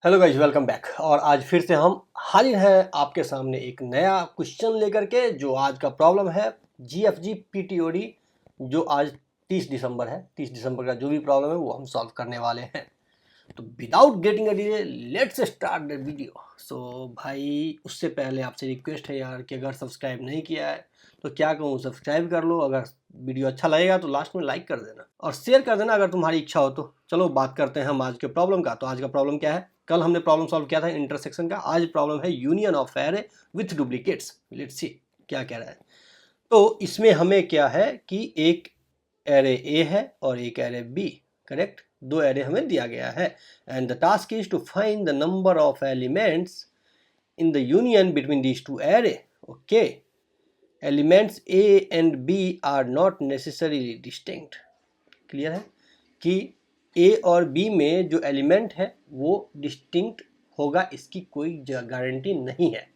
Hello guys, welcome back. और आज फिर से हम हाजिर हैं आपके सामने एक नया क्वेश्चन लेकर के। जो आज का प्रॉब्लम है जीएफजी पीटीओडी, जो आज 30 दिसंबर है। 30 दिसंबर का जो भी प्रॉब्लम है वो हम सॉल्व करने वाले हैं। तो without getting a delay let's start the video. So भाई, उससे पहले आपसे रिक्वेस्ट है यार कि अगर सब्सक्राइब नहीं किया है तो क्या कहूँ, सब्सक्राइब कर लो। अगर वीडियो अच्छा लगेगा तो लास्ट में लाइक कर देना और शेयर कर देना अगर तुम्हारी इच्छा हो तो। चलो बात करते हैं हम आज के प्रॉब्लम का। तो आज का प्रॉब्लम क्या है? कल हमने प्रॉब्लम सॉल्व किया था इंटरसेक्शन का। आज प्रॉब्लम है union of array with duplicates. Let's see क्या कह रहा है। तो इसमें हमें क्या है कि एक एरे ए है और एक एरे बी। करेक्ट, दो एरे हमें दिया गया है and the task is to find the number of elements in the union between these two array. Okay, elements A and B are not necessarily distinct. Clear है कि A और B में जो एलिमेंट है वो डिस्टिंक्ट होगा, इसकी कोई गारंटी नहीं है।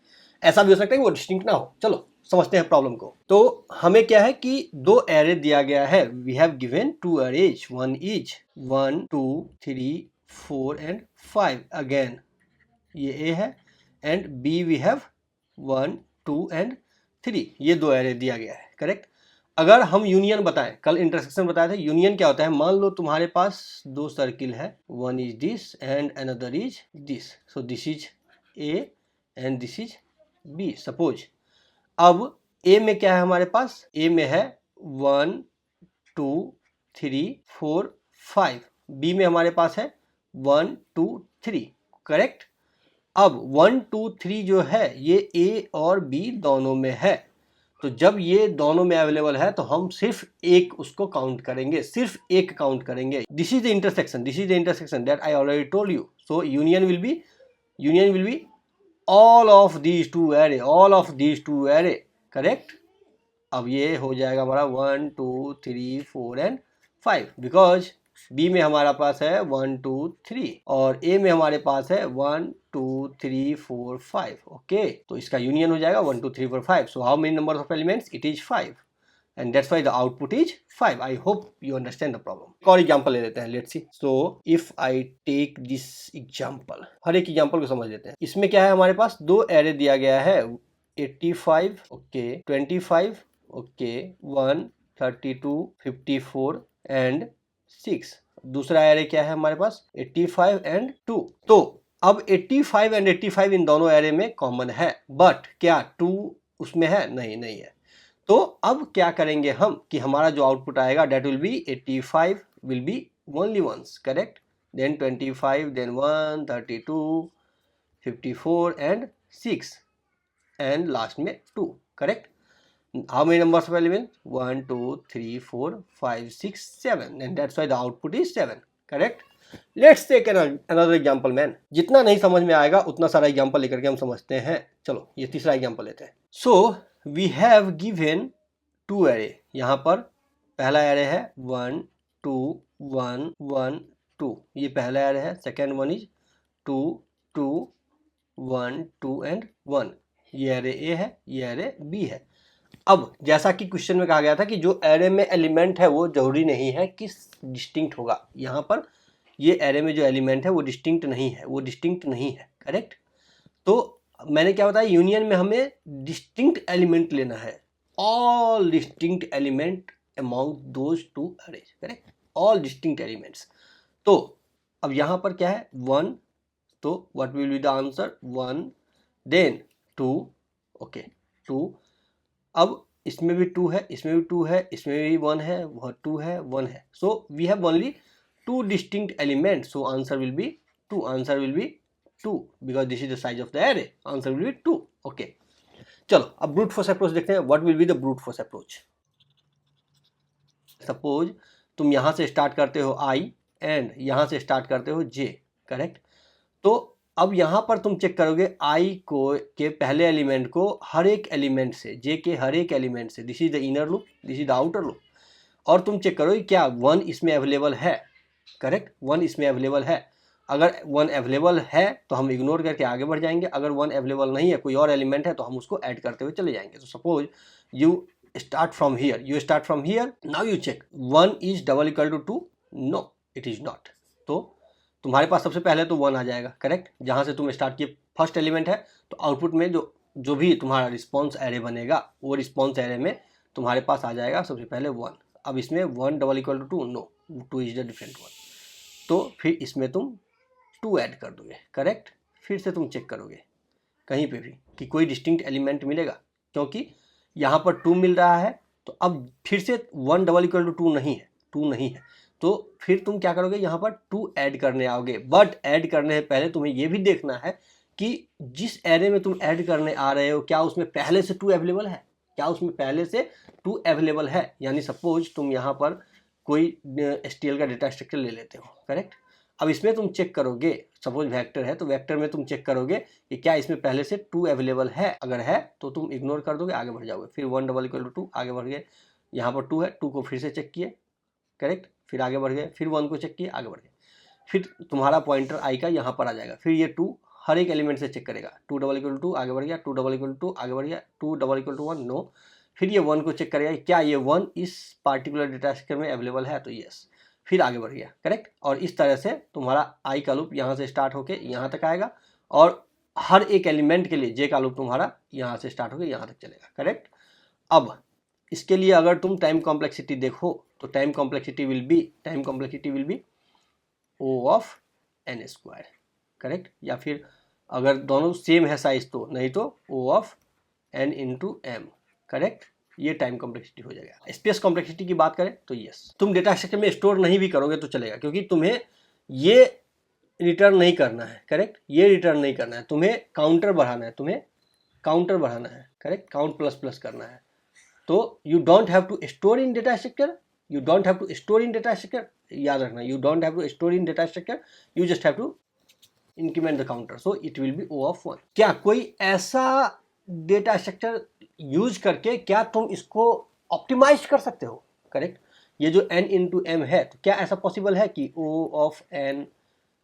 ऐसा भी हो सकता है कि वो डिस्टिंक्ट ना हो। चलो समझते हैं प्रॉब्लम को। तो हमें क्या है कि दो एरे दिया गया है। We have given two arrays, one is 1 2 3 4 and 5। Again ये A है and B we have 1 2 and 3। ये दो एरे दिया गया है। करेक्ट। अगर हम यूनियन बताएं, कल इंटरसेक्शन बताया था, यूनियन क्या होता है? मान लो तुम्हारे पास दो सर्किल है, one is this and another is this. So this is A and this is B suppose. अब ए में क्या है हमारे पास? ए में है 1 2 3 4 5। बी में हमारे पास है 1 2 3। करेक्ट। अब 1 2 3 जो है ये ए और बी दोनों में है। तो जब ये दोनों में अवेलेबल है तो हम सिर्फ एक उसको काउंट करेंगे, सिर्फ एक काउंट करेंगे। This is the intersection that I already told you. So union will be all of these two array। Correct. अब ये हो जाएगा हमारा 1 2 3 4 एंड 5, बिकॉज बी में हमारा पास है 1 2 3 और ए में हमारे पास है 1 2 3 4 5। ओके, तो इसका यूनियन हो जाएगा 1 2 3 4 5। So how many number of elements? It is 5 and that's why the output is 5. I hope you understand the problem. एक और एग्जांपल ले लेते हैं, let's see. So if I take this example, हर एक एग्जांपल को समझ लेते हैं। इसमें क्या है हमारे पास? दो एरे दिया गया है, 85 ओके 25 ओके 1 32 54 एंड 6। दूसरा एरे क्या है हमारे पास? 85 एंड 2। तो अब 85 एंड 85 इन दोनों एरे में कॉमन है, बट क्या 2 उसमें है? नहीं है। तो अब क्या करेंगे हम कि हमारा जो आउटपुट आएगा that will be 85 will be only once. Correct. Then 25 then 1 32 54 and 6 and last में 2। Correct. How many numbers of element? 1 2 3 4 5 6 7 and that's why the output is 7। Correct. Let's take another example man. जितना नहीं समझ में आएगा उतना सारा example लेकर के हम समझते हैं। चलो ये तीसरा एग्जांपल लेते हैं। So we have given two array. यहाँ पर पहला एरे है 1 2 1 1 2, ये पहला एरे है। Second one is 2 2 1 2 and 1। ये एरे ए है, ये एरे बी है। अब जैसा कि क्वेश्चन में कहा गया था कि जो एरे में एलिमेंट है वो जरूरी नहीं है कि डिस्टिंक्ट होगा। यहाँ पर ये एरे में जो एलिमेंट है वो डिस्टिंक्ट नहीं है। करेक्ट। तो मैंने क्या बताया, यूनियन में हमें डिस्टिंक्ट एलिमेंट लेना है। All distinct element among those two arrays. Correct, all distinct elements. तो अब यहाँ पर क्या है? 1, तो what will be the answer? 1 then 2 okay 2। अब इसमें भी 2 है, इसमें भी 2 है, इसमें भी 1 है, 2 है, 1 है। So we have only 2 distinct elements. So answer will be 2 because this is the size of the array. Answer will be 2. Okay. चलो अब ब्रूट फोर्स अप्रोच देखते हैं। What will be the brute force approach? Suppose तुम यहां से start करते हो I and यहां से स्टार्ट करते हो J। करेक्ट। तो अब यहां पर तुम चेक करोगे I को के पहले एलिमेंट को हर एक एलिमेंट से, J के हर एक एलिमेंट से। This is the inner loop, this is the outer loop. और तुम चेक करोगे क्या 1 इसमें अवेलेबल है। करेक्ट, 1 इसमें अवेलेबल है। अगर 1 अवेलेबल है तो हम इग्नोर करके आगे बढ़ जाएंगे। अगर 1 अवेलेबल नहीं है, कोई और एलिमेंट है, तो हम उसको ऐड करते हुए चले जाएंगे। तो suppose you start from here, now you check 1 is double equal to 2। No, it is not. तो तुम्हारे पास सबसे पहले तो 1 आ जाएगा, करेक्ट। जहाँ से तुम स्टार्ट किए फर्स्ट एलिमेंट है, तो आउटपुट में जो भी तुम्हारा रिस्पॉन्स एरे बनेगा वो रिस्पॉन्स एरे में तुम्हारे पास आ जाएगा सबसे पहले 1। अब इसमें 1 double equal to 2, no, 2 is the different one. तो फिर इसमें तुम 2 ऐड कर दोगे, करेक्ट। फिर से तुम चेक करोगे कहीं पे भी कि कोई डिस्टिंक्ट एलिमेंट मिलेगा, क्योंकि यहाँ पर 2 मिल रहा है। तो अब फिर से 1 डबल इक्वल टू 2 नहीं है, 2 नहीं है। तो फिर तुम क्या करोगे, यहाँ पर 2 ऐड करने आओगे। बट ऐड करने से पहले तुम्हें ये भी देखना है कि जिस एरे में तुम ऐड करने आ रहे हो क्या उसमें पहले से 2 अवेलेबल है, क्या उसमें पहले से 2 अवेलेबल है। यानी सपोज तुम यहाँ पर कोई STL का डेटा स्ट्रक्चर ले लेते हो, करेक्ट। अब इसमें तुम चेक करोगे, सपोज वेक्टर है तो वेक्टर में तुम चेक करोगे कि क्या इसमें पहले से 2 अवेलेबल है। अगर है तो तुम इग्नोर कर दोगे, आगे बढ़ जाओगे। फिर 1 डबल इक्वल टू 2, आगे बढ़ गए। यहाँ पर 2 है, 2 को फिर से चेक किए, करेक्ट। फिर आगे बढ़ गए, फिर 1 को चेक किए, आगे बढ़ गए। फिर तुम्हारा पॉइंटर आई का यहाँ पर आ जाएगा। फिर ये 2 हर एक एलिमेंट से चेक करेगा। 2 डबल इक्वल टू 2, आगे बढ़ गया। 2 डबल इक्वल टू 2, आगे बढ़ गया। 2 डबल इक्वल टू 1, नो। फिर ये 1 को चेक करेगा क्या ये 1 इस पार्टिकुलर डेटा स्ट्रक्चर में अवेलेबल है, तो यस। फिर आगे बढ़ गया, करेक्ट। और इस तरह से तुम्हारा आई का लूप यहाँ से स्टार्ट होके यहाँ तक आएगा, और हर एक एलिमेंट के लिए जे का लूप तुम्हारा यहाँ से स्टार्ट होके यहाँ तक चलेगा, करेक्ट। अब इसके लिए अगर तुम टाइम कॉम्प्लेक्सिटी देखो तो time complexity will be O of n square, correct. या फिर अगर दोनों सेम है साइज तो, नहीं तो O of n into m, correct. ये टाइम कॉम्प्लेक्सिटी हो जाएगा। स्पेस कॉम्प्लेक्सिटी की बात करें तो यस, तुम डेटा स्ट्रक्चर में स्टोर नहीं भी करोगे तो चलेगा, क्योंकि तुम्हें ये रिटर्न नहीं करना है, करेक्ट। ये रिटर्न नहीं करना है, तुम्हें काउंटर बढ़ाना है, करेक्ट। काउंट प्लस प्लस करना है। तो you don't have to store in data structure, याद रखना, you don't have to store in data structure, you just have to increment the counter, so it will be O of 1। क्या कोई ऐसा data structure use करके क्या तुम इसको optimise कर सकते हो, करेक्ट। ये जो n इंटू एम है, तो क्या ऐसा पॉसिबल है कि O ऑफ n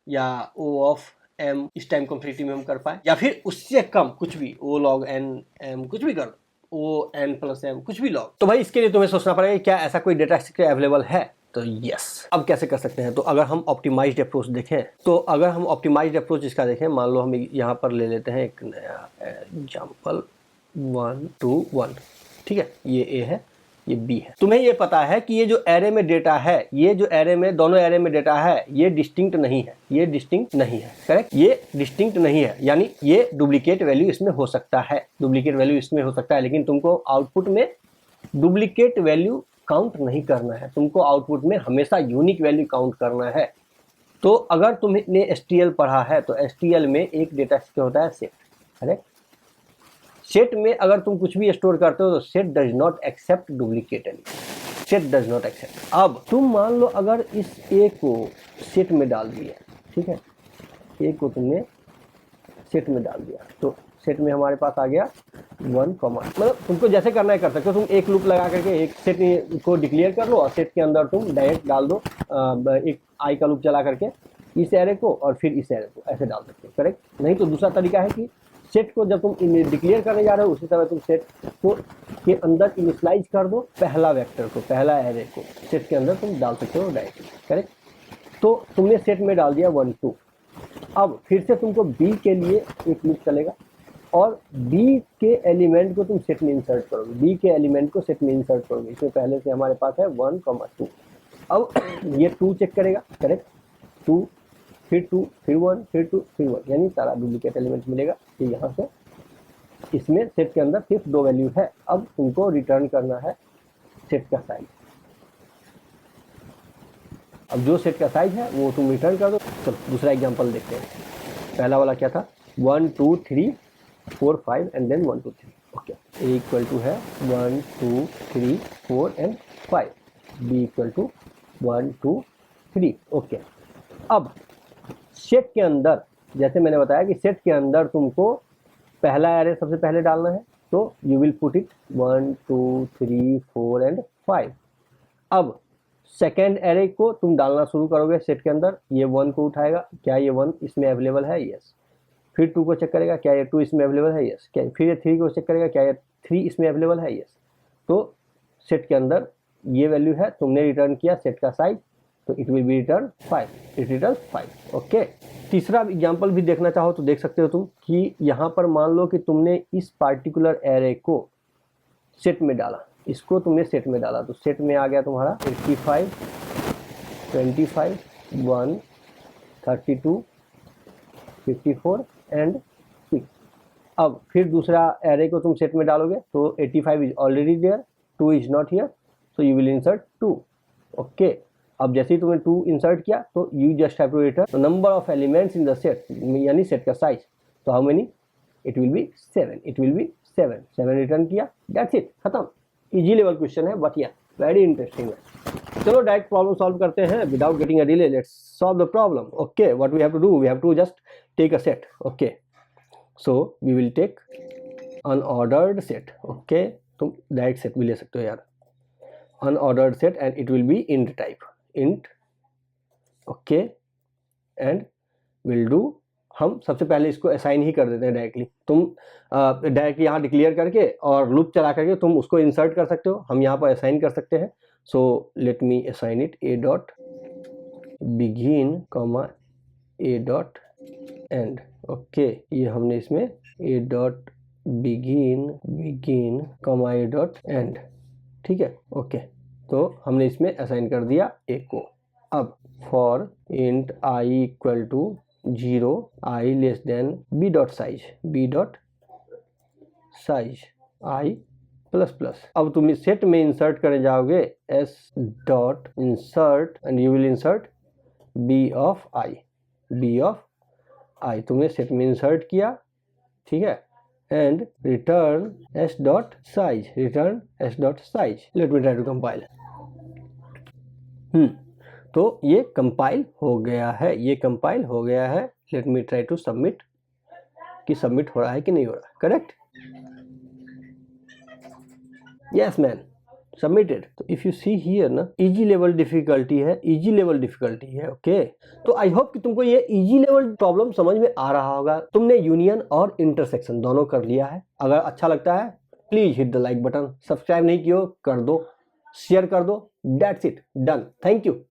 या O ऑफ m इस टाइम कॉम्प्लेक्सिटी में हम कर पाए, या फिर उससे कम कुछ भी, O log n m कुछ भी करो, O n प्लस m कुछ भी लॉग। तो भाई इसके लिए तुम्हें सोचना पड़ेगा क्या ऐसा कोई डेटा स्ट्रक्चर अवेलेबल है, तो यस। अब कैसे कर सकते हैं, तो अगर हम ऑप्टिमाइज्ड अप्रोच देखें, तो अगर हम ऑप्टिमाइज्ड अप्रोच इसका देखें, मान लो हम यहाँ पर ले लेते हैं एक नया एग्जाम्पल 1 2 1, ठीक है। ये A है, ये B है। तुम्हें ये पता है कि ये जो एरे में डेटा है, ये जो एरे में, दोनों एरे में डेटा है, ये डिस्टिंक्ट नहीं है, करेक्ट। ये डिस्टिंक्ट नहीं है, यानी ये डुप्लीकेट वैल्यू इसमें हो सकता है, लेकिन तुमको आउटपुट में डुप्लीकेट वैल्यू काउंट नहीं करना है, तुमको आउटपुट में हमेशा यूनिक वैल्यू काउंट करना है। तो अगर तुमने STL पढ़ा है तो STL में एक डेटा स्ट्रक्चर होता है सेट, करेक्ट। सेट में अगर तुम कुछ भी स्टोर करते हो तो set does not accept duplicate element, अब तुम मान लो अगर इस A को सेट में डाल दिया, ठीक है, A को तुमने सेट में डाल दिया, तो सेट में हमारे पास आ गया 1, मतलब तुमको जैसे करना है कर सकते हो। तुम एक लूप लगा करके एक सेट को डिक्लेयर कर लो और सेट के अंदर तुम डायरेक्ट डाल दो एक आई का लूप चला करके इस एरे को और फिर इस एरे को, ऐसे डाल सकते हो, करेक्ट। नहीं तो दूसरा तरीका है कि सेट को जब तुम डिक्लेयर करने जा रहे हो उसी समय तुम सेट को के अंदर इनिशियलाइज कर दो पहला वेक्टर को, पहला एरे को सेट के अंदर तुम डाल सकते हो डायरेक्टली, करेक्ट। तो तुमने सेट में डाल दिया 1 2। अब फिर से तुमको B के लिए एक लूप चलेगा और B के एलिमेंट को तुम सेट में इंसर्ट करोगे, इसमें पहले से हमारे पास है 1 2। अब ये 2 चेक करेगा, करेक्ट। 2 फिर 2 फिर 1 फिर 2 फिर 1, यानी सारा डुप्लीकेट एलिमेंट मिलेगा। कि यहाँ से इसमें सेट के अंदर सिर्फ 2 वैल्यू है। अब तुमको रिटर्न करना है सेट का साइज। अब जो सेट का साइज है वो तुम रिटर्न कर दो। चलो दूसरा एग्जांपल देखते हैं। पहला वाला क्या था, 1 2 3 4 5 and then 1 2 3। Okay, A equal to है 1 2 3 4 and 5, B equal to 1 2 3। Okay, अब सेट के अंदर जैसे मैंने बताया कि सेट के अंदर तुमको पहला एरे सबसे पहले डालना है, तो you will put it 1 2 3 4 and 5। अब सेकेंड एरे को तुम डालना शुरू करोगे सेट के अंदर, ये 1 को उठाएगा, क्या ये 1 इसमें अवेलेबल है, यस। फिर 2 को चेक करेगा, क्या ये 2 इसमें अवेलेबल है, यस। क्या फिर ये 3 को चेक करेगा, क्या ये 3 इसमें अवेलेबल है, यस। तो सेट के अंदर ये वैल्यू है, तुमने रिटर्न किया सेट का साइज, तो it will B return 5, it return 5। Okay, तीसरा एग्जांपल भी देखना चाहो तो देख सकते हो तुम कि यहाँ पर मान लो कि तुमने इस पार्टिकुलर एरे को सेट में डाला, इसको तुमने सेट में डाला, तो सेट में आ गया तुम्हारा 85, 25, 1, 32, 54 एंड 6। अब फिर दूसरा एरे को तुम सेट में डालोगे तो 85 is already there, 2 is not here, so you will insert 2। Okay, अब जैसे ही तुमने 2 इंसर्ट किया तो you just have to return number of elements in the set, यानी सेट का साइज। तो how many, it will be 7, it will be 7 return किया, दैट्स इट, खत्म। इजी लेवल क्वेश्चन है बट या वेरी इंटरेस्टिंग है। चलो डायरेक्ट प्रॉब्लम सॉल्व करते हैं without getting a delay. Let's solve the problem. Okay, what we have to do, we have to just take a set. Okay, so we will take unordered set. Okay, तुम direct set भी ले सकते हो यार, unordered set and it will be int type, int. Okay, and will do, हम सबसे पहले इसको असाइन ही कर देते हैं डायरेक्टली। तुम डायरेक्टली यहाँ डिक्लेयर करके और लूप चला करके तुम उसको इंसर्ट कर सकते हो, हम यहाँ पर असाइन कर सकते हैं। So let me assign it a dot begin comma a dot and. Okay, ये हमने इसमें a dot begin comma a dot and, ठीक है। ओके, तो हमने इसमें असाइन कर दिया a को। अब for int i equal to 0, i less than b dot size i plus plus. अब तुम इस सेट में इंसर्ट करने जाओगे s dot insert and you will insert b of i, तुमने सेट में इंसर्ट किया, ठीक है, and return s dot size, let me try to compile. तो ये कंपाइल हो गया है, let me try to submit, कि सबमिट हो रहा है कि नहीं हो रहा। Correct, yes man, submitted. तो इफ यू सी हियर ना, इजी लेवल डिफिकल्टी है। ओके, तो आई होप कि तुमको ये इजी लेवल प्रॉब्लम समझ में आ रहा होगा। तुमने यूनियन और इंटरसेक्शन दोनों कर लिया है। अगर अच्छा लगता है please hit the like button, subscribe नहीं किया कर दो, शेयर कर दो, that's it, done. Thank you.